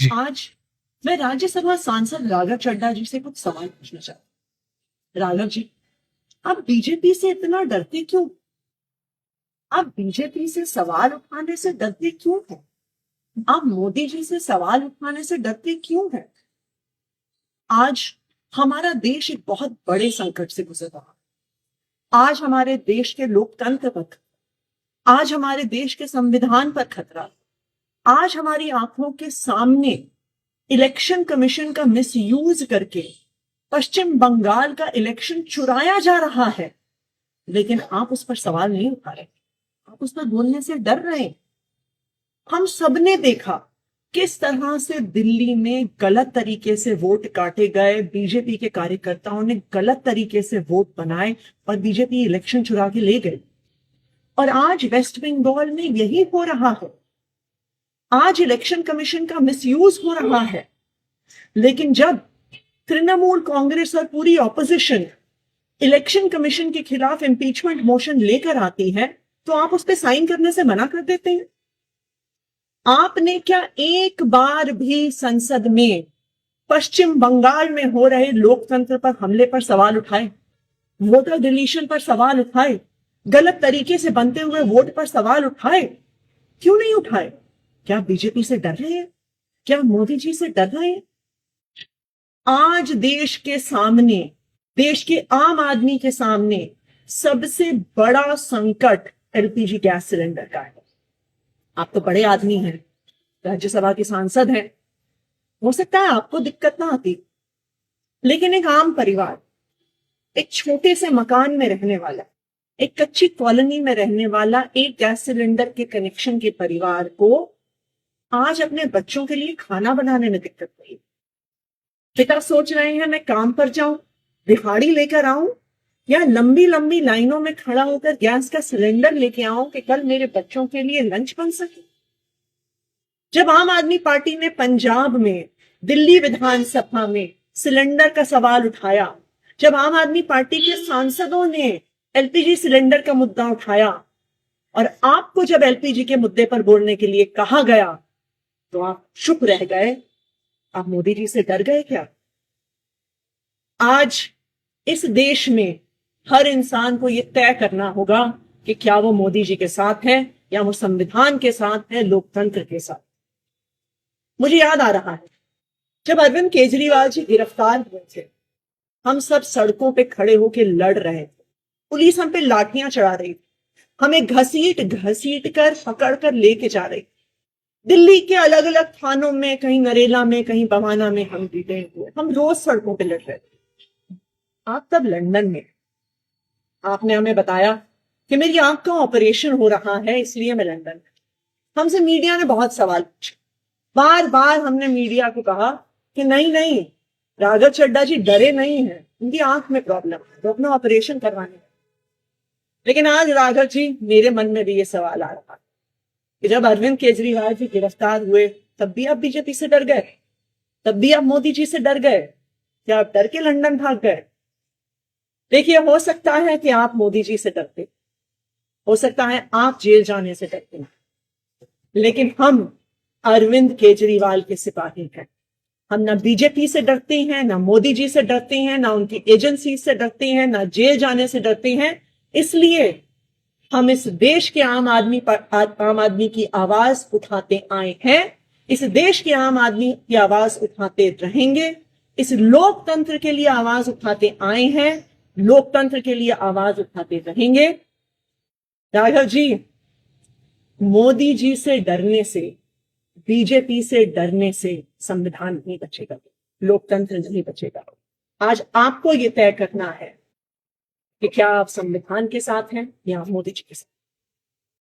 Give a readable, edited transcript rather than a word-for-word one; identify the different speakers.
Speaker 1: जी।
Speaker 2: आज मैं राज्यसभा सांसद राघव चड्ढा जी से कुछ सवाल पूछना चाहती हूँ। राघव जी, आप बीजेपी से इतना डरते क्यों? आप बीजेपी से सवाल उठाने से डरते क्यों हैं? आप मोदी जी से सवाल उठाने से डरते क्यों हैं? आज हमारा देश एक बहुत बड़े संकट से गुजर रहा है। आज हमारे देश के लोकतंत्र पर, आज हमारे देश के संविधान पर खतरा। आज हमारी आंखों के सामने इलेक्शन कमीशन का मिसयूज करके पश्चिम बंगाल का इलेक्शन चुराया जा रहा है, लेकिन आप उस पर सवाल नहीं उठा रहे, आप उस पर बोलने से डर रहे। हम सबने देखा किस तरह से दिल्ली में गलत तरीके से वोट काटे गए, बीजेपी के कार्यकर्ताओं ने गलत तरीके से वोट बनाए और बीजेपी इलेक्शन चुरा के ले गई। और आज वेस्ट बंगाल में यही हो रहा है। आज इलेक्शन कमीशन का मिसयूज हो रहा है, लेकिन जब तृणमूल कांग्रेस और पूरी ऑपोजिशन इलेक्शन कमीशन के खिलाफ इंपीचमेंट मोशन लेकर आती है, तो आप उस पर साइन करने से मना कर देते हैं। आपने क्या एक बार भी संसद में पश्चिम बंगाल में हो रहे लोकतंत्र पर हमले पर सवाल उठाए, वोटर डिलीशन पर सवाल उठाए, गलत तरीके से बनते हुए वोट पर सवाल उठाए? क्यों नहीं उठाए? क्या बीजेपी से डर रहे हैं? क्या मोदी जी से डर रहे हैं? आज देश के सामने, देश के आम आदमी के सामने सबसे बड़ा संकट एलपीजी गैस सिलेंडर का है। आप तो बड़े आदमी हैं, राज्यसभा के सांसद हैं, हो सकता है आपको दिक्कत ना आती, लेकिन एक आम परिवार, एक छोटे से मकान में रहने वाला, एक कच्ची कॉलोनी में रहने वाला एक गैस सिलेंडर के कनेक्शन के परिवार को आज अपने बच्चों के लिए खाना बनाने में दिक्कत हुई। पिता सोच रहे हैं मैं काम पर जाऊं, दिहाड़ी लेकर आऊं, या लंबी लंबी लाइनों में खड़ा होकर गैस का सिलेंडर लेके आऊं कि कल मेरे बच्चों के लिए लंच बन सके। जब आम आदमी पार्टी ने पंजाब में, दिल्ली विधानसभा में सिलेंडर का सवाल उठाया, जब आम आदमी पार्टी के सांसदों ने एलपीजी सिलेंडर का मुद्दा उठाया, और आपको जब एलपीजी के मुद्दे पर बोलने के लिए कहा गया, तो आप चुप रह गए। आप मोदी जी से डर गए क्या? आज इस देश में हर इंसान को यह तय करना होगा कि क्या वो मोदी जी के साथ है या वो संविधान के साथ है, लोकतंत्र के साथ। मुझे याद आ रहा है जब अरविंद केजरीवाल जी गिरफ्तार हुए थे, हम सब सड़कों पे खड़े होकर लड़ रहे थे, पुलिस हम पे लाठियां चढ़ा रही थी, हमें घसीट घसीट कर पकड़ कर लेके जा रही थी। दिल्ली के अलग अलग थानों में, कहीं नरेला में, कहीं बवाना में हम डिटेन हुए। हम रोज सड़कों पे लड़ रहे थे। आप तब लंदन में, आपने हमें बताया कि मेरी आंख का ऑपरेशन हो रहा है, इसलिए मैं लंदन में। हमसे मीडिया ने बहुत सवाल पूछे, बार बार हमने मीडिया को कहा कि नहीं नहीं, राघव चड्ढा जी डरे नहीं हैं, उनकी आंख में प्रॉब्लम है, तो अपना ऑपरेशन करवाने। लेकिन आज राघव जी, मेरे मन में भी ये सवाल आ रहा है कि जब अरविंद केजरीवाल जी गिरफ्तार हुए, तब भी आप बीजेपी से डर गए, तब भी आप मोदी जी से डर गए, क्या आप डर के लंदन भाग गए? देखिए, हो सकता है कि आप मोदी जी से डरते, हो सकता है आप जेल जाने से डरते, लेकिन हम अरविंद केजरीवाल के सिपाही हैं। हम ना बीजेपी से डरते हैं, ना मोदी जी से डरते हैं, ना उनकी एजेंसी से डरते हैं, ना जेल जाने से डरते हैं। इसलिए हम इस देश के आम आदमी की आवाज उठाते आए हैं, इस देश के आम आदमी की आवाज उठाते रहेंगे, इस लोकतंत्र के लिए आवाज उठाते आए हैं, लोकतंत्र के लिए आवाज उठाते रहेंगे। राघव जी, मोदी जी से डरने से, बीजेपी से डरने से संविधान नहीं बचेगा, लोकतंत्र नहीं बचेगा। आज आपको यह तय करना है कि क्या आप संविधान के साथ हैं या मोदी जी के साथ।